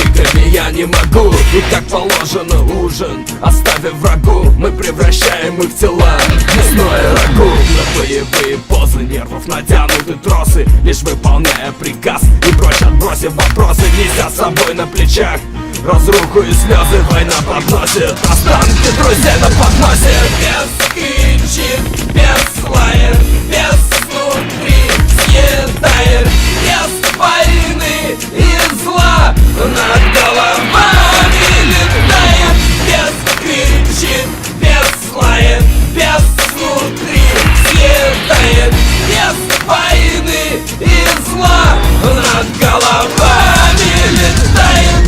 криками я не могу. И как положено ужин, оставив врагу, мы превращаем их тела в мясное рагу. На боевые позы нервов натянуты тросы, лишь выполняя приказ и прочь отбросив вопросы. Неся с собой на плечах разруху и слезы, война подносит останки друзей на подносе. Без кричит, без лает, без внутри съедает, без войны и зла над головами летает. Без кричит, без лает, без внутри съедает, без войны и зла над головами летает.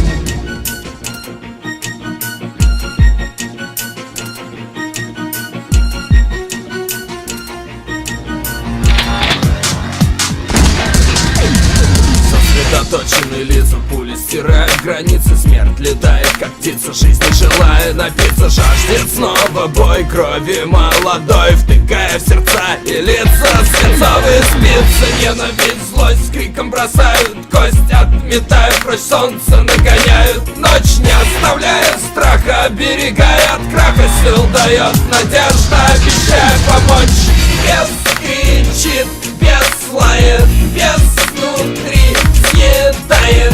Сосредоточенные лица, пули стирают границы. Смерть летает, как птица, жизни желая напиться. Жаждет снова бой крови молодой, втыкая в сердца и лица свинцовые спицы. Ненависть, злость с криком бросают кость, отметая прочь солнце, нагоняют ночь, не оставляя страха, оберегая от краха. Сил дает надежда, обещая помочь. Без кричит, без лает, без внутри съедает,